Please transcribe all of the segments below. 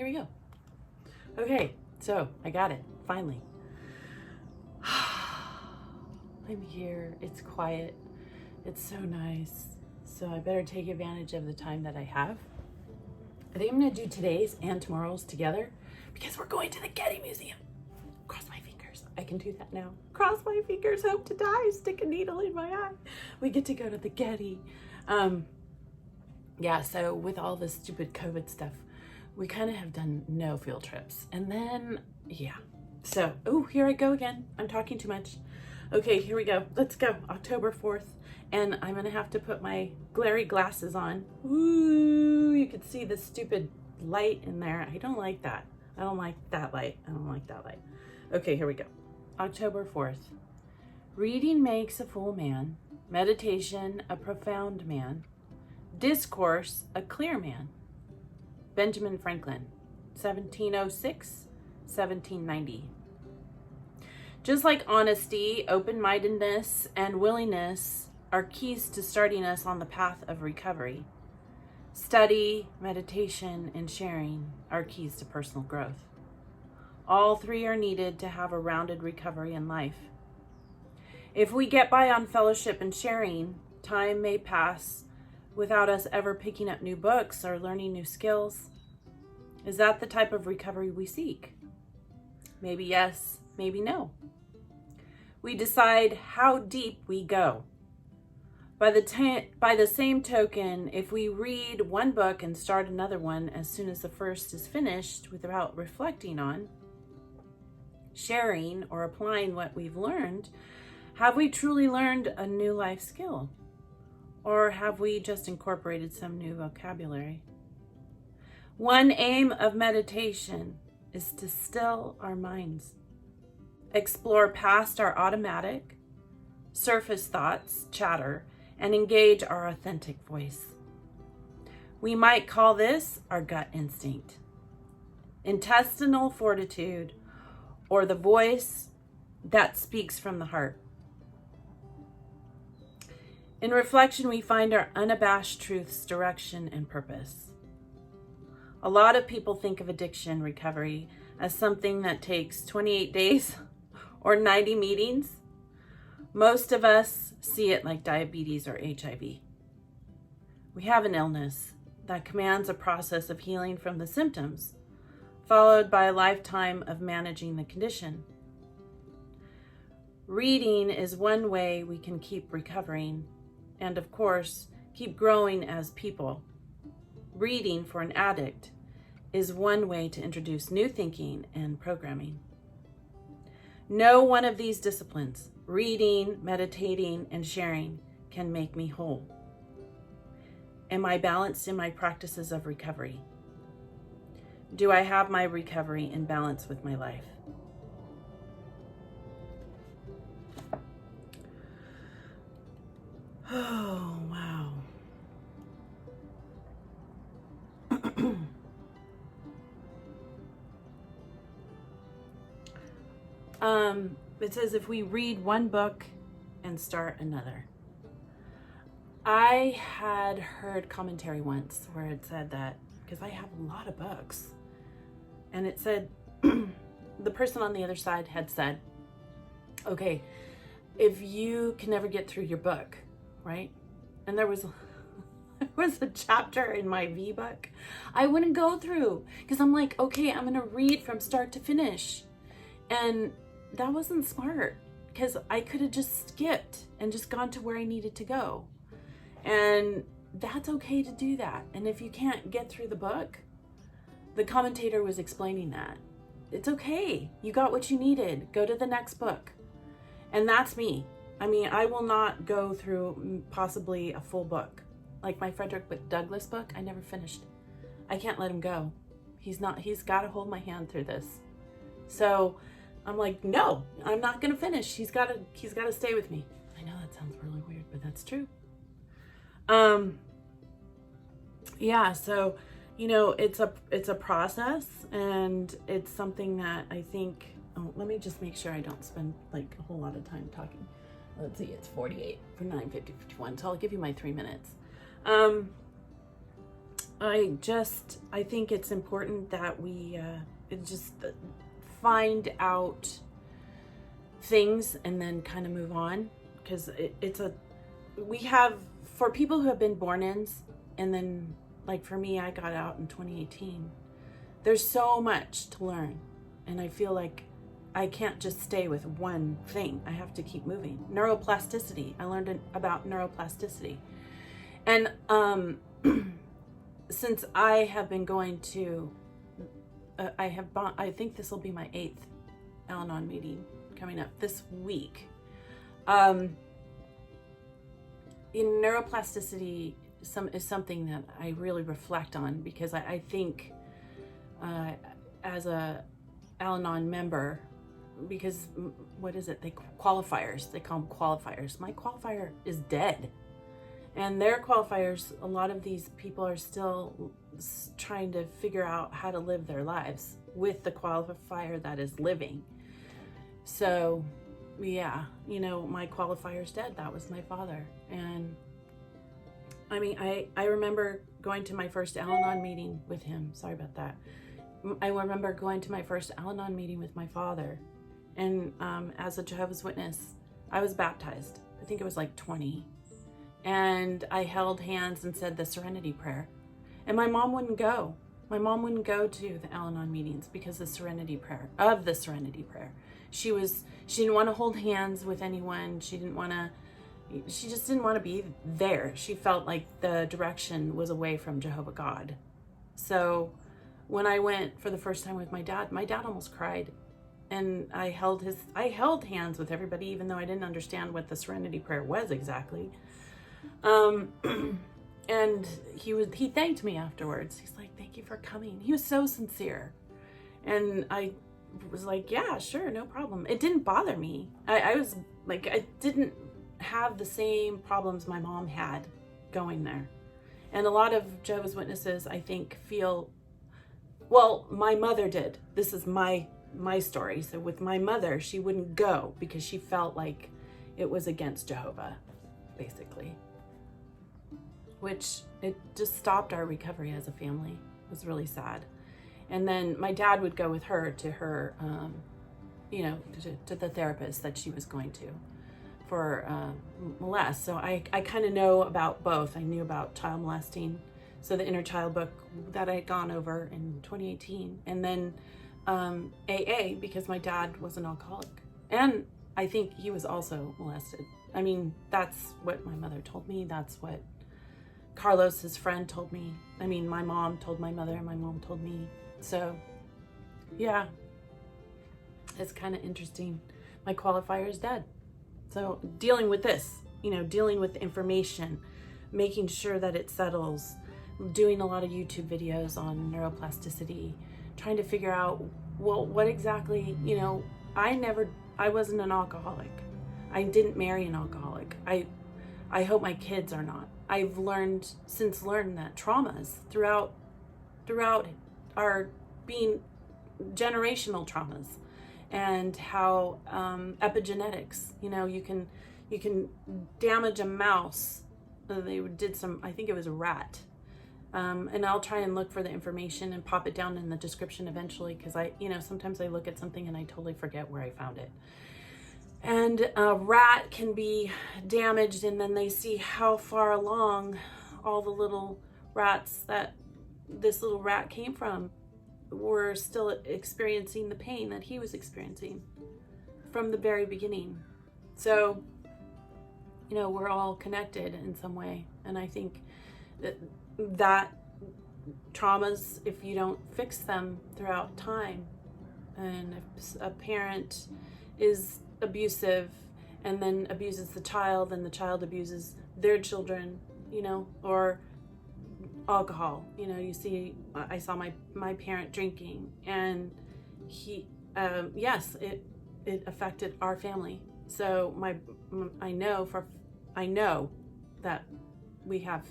we go. Okay, so I got it, finally. I'm here, it's quiet, it's so nice. So I better take advantage of the time that I have. I think I'm gonna do today's and tomorrow's together because we're going to the Getty Museum. Cross my fingers, I can do that now. Cross my fingers, hope to die, stick a needle in my eye. We get to go to the Getty. Yeah, so with all this stupid COVID stuff, we kind of have done no field trips. And then, yeah. So, oh, here I go again. I'm talking too much. Okay, here we go. Let's go. October 4th. And I'm going to have to put my glary glasses on. Ooh, you can see the stupid light in there. I don't like that. I don't like that light. I don't like that light. Okay, here we go. October 4th. Reading makes a fool man. Meditation, a profound man. Discourse, a clear man. Benjamin Franklin, 1706, 1790. Just like honesty, open-mindedness, and willingness are keys to starting us on the path of recovery, study, meditation, and sharing are keys to personal growth. All three are needed to have a rounded recovery in life. If we get by on fellowship and sharing, time may pass without us ever picking up new books or learning new skills. Is that the type of recovery we seek? Maybe yes, maybe no. We decide how deep we go. By the same token, if we read one book and start another one as soon as the first is finished without reflecting on, sharing, or applying what we've learned, have we truly learned a new life skill? Or have we just incorporated some new vocabulary? One aim of meditation is to still our minds, explore past our automatic, surface thoughts, chatter, and engage our authentic voice. We might call this our gut instinct, intestinal fortitude, or the voice that speaks from the heart. In reflection, we find our unabashed truth's direction and purpose. A lot of people think of addiction recovery as something that takes 28 days or 90 meetings. Most of us see it like diabetes or HIV. We have an illness that commands a process of healing from the symptoms, followed by a lifetime of managing the condition. Reading is one way we can keep recovering and, of course, keep growing as people. Reading for an addict is one way to introduce new thinking and programming. No one of these disciplines, reading, meditating, and sharing, can make me whole. Am I balanced in my practices of recovery? Do I have my recovery in balance with my life? Oh, wow. It says if we read one book and start another. I had heard commentary once where it said that, because I have a lot of books, and it said, the person on the other side had said, okay, if you can never get through your book, right? And there was a chapter in my V book I wouldn't go through because I'm like, okay, I'm gonna read from start to finish. And that wasn't smart because I could have just skipped and just gone to where I needed to go. And that's okay to do that. And if you can't get through the book, the commentator was explaining that. It's okay. You got what you needed. Go to the next book. And that's me. I mean, I will not go through possibly a full book. Like my Frederick Douglass book, I never finished. I can't let him go. He's got to hold my hand through this. So I'm like, no, I'm not going to finish. He's got to stay with me. I know that sounds really weird, but that's true. Yeah, so, you know, it's a process, and it's something that I think, oh, let me just make sure I don't spend like a whole lot of time talking. Let's see, it's 48 for 9:51, so I'll give you my 3 minutes. I think it's important that we just find out things and then kind of move on, because we have, for people who have been born-ins, and then like for me, I got out in 2018. There's so much to learn, and I feel like I can't just stay with one thing. I have to keep moving. Neuroplasticity. I learned about neuroplasticity. And since I have been going to, I think this will be my 8th Al-Anon meeting coming up this week. In neuroplasticity is something that I really reflect on, because I think as a Al-Anon member, because what is it? Qualifiers. They call them qualifiers. My qualifier is dead. And their qualifiers, a lot of these people are still trying to figure out how to live their lives with the qualifier that is living. So, yeah, my qualifier's dead. That was my father. And I mean, I remember going to my first Al-Anon meeting with him. Sorry about that. I remember going to my first Al-Anon meeting with my father. And as a Jehovah's Witness, I was baptized. I think it was like 20. And I held hands and said the Serenity Prayer. And my mom wouldn't go. My mom wouldn't go to the Al-Anon meetings because of the Serenity Prayer. She didn't want to hold hands with anyone. She just didn't want to be there. She felt like the direction was away from Jehovah God. So when I went for the first time with my dad almost cried. And I held hands with everybody, even though I didn't understand what the Serenity Prayer was exactly. And he thanked me afterwards. He's like, "Thank you for coming." He was so sincere. And I was like, "Yeah, sure, no problem." It didn't bother me. I was like, I didn't have the same problems my mom had going there. And a lot of Jehovah's Witnesses, I think, feel, well, my mother did. This is my story. So with my mother, she wouldn't go because she felt like it was against Jehovah, basically. Which, it just stopped our recovery as a family. It was really sad. And then my dad would go with her to her, to the therapist that she was going to for molest. So I kind of know about both. I knew about child molesting. So the Inner Child book that I had gone over in 2018. And then AA, because my dad was an alcoholic. And I think he was also molested. I mean, that's what my mother told me. That's what Carlos, his friend, told me. I mean, my mom told my mother, and my mom told me. So, yeah, it's kind of interesting. My qualifier is dead. So dealing with this, dealing with the information, making sure that it settles, doing a lot of YouTube videos on neuroplasticity, trying to figure out, well, what exactly, I wasn't an alcoholic. I didn't marry an alcoholic. I hope my kids are not. I've learned that traumas throughout our being generational traumas, and how epigenetics, you can damage a mouse. They did I think it was a rat. And I'll try and look for the information and pop it down in the description eventually, because sometimes I look at something and I totally forget where I found it. And a rat can be damaged, and then they see how far along all the little rats that this little rat came from were still experiencing the pain that he was experiencing from the very beginning. So, we're all connected in some way. And I think that traumas, if you don't fix them throughout time, and if a parent is abusive and then abuses the child, and the child abuses their children, or alcohol, I saw my parent drinking, and he, yes, it affected our family. So I know that we have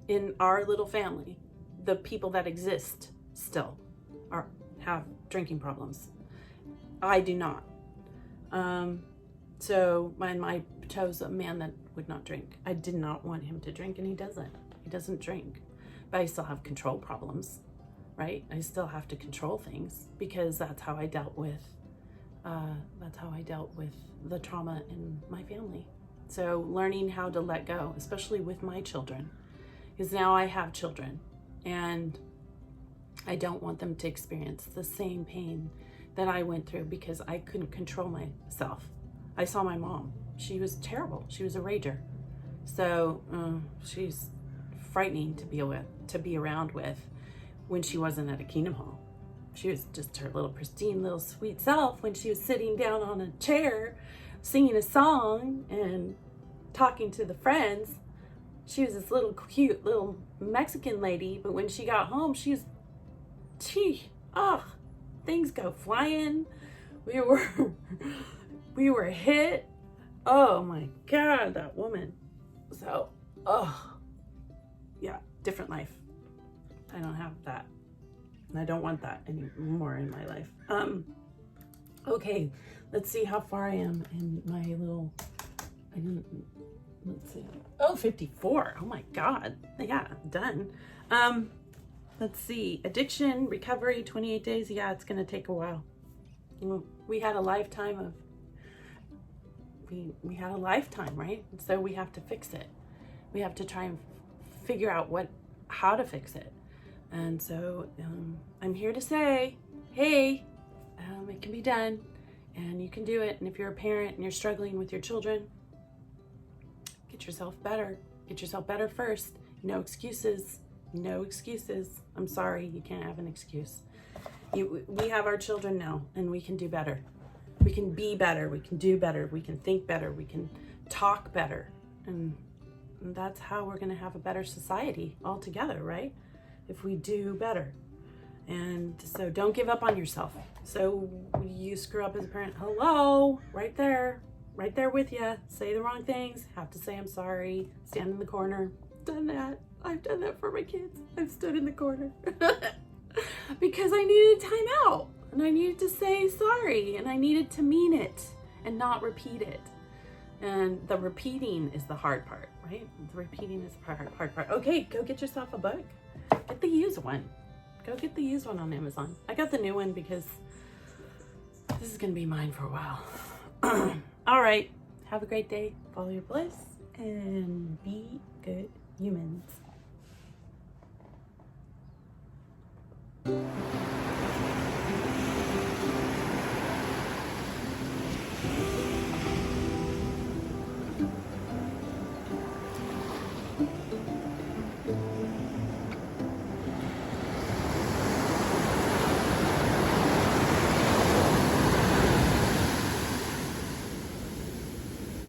in our little family, the people that exist still have drinking problems. I do not. So I chose a man that would not drink. I did not want him to drink, and he doesn't drink. but I still have control problems, right? I still have to control things because that's how I dealt with the trauma in my family. So learning how to let go, especially with my children, because now I have children and I don't want them to experience the same pain that I went through because I couldn't control myself. I saw my mom. She was terrible. She was a rager. So she's frightening to be around with when she wasn't at a Kingdom Hall. She was just her little pristine little sweet self when she was sitting down on a chair singing a song and talking to the friends. She was this little cute little Mexican lady, but when she got home, things go flying. We were hit. Oh my God, that woman. So, yeah, different life. I don't have that. And I don't want that anymore in my life. Okay, let's see how far I am in my little, let's see. Oh, 54. Oh my God. Yeah, done. Let's see. Addiction, recovery, 28 days. Yeah, it's going to take a while. We had a lifetime of, we had a lifetime, right? So we have to fix it. We have to try and figure out how to fix it. And so I'm here to say, hey, it can be done and you can do it. And if you're a parent and you're struggling with your children, get yourself better. Get yourself better first. No excuses. No excuses. I'm sorry, you can't have an excuse. We have our children now and we can do better. We can be better. We can do better. We can think better. We can talk better. And that's how we're going to have a better society altogether, right? If we do better. And so don't give up on yourself. So you screw up as a parent, hello, right there with you. Say the wrong things, have to say I'm sorry, stand in the corner. Done that. I've done that for my kids. I've stood in the corner because I needed time out and I needed to say sorry and I needed to mean it and not repeat it. And the repeating is the hard part, right? The repeating is the hard part. Okay, go get yourself a book. Get the used one. Go get the used one on Amazon. I got the new one because this is going to be mine for a while. All right. Have a great day. Follow your bliss and be good humans.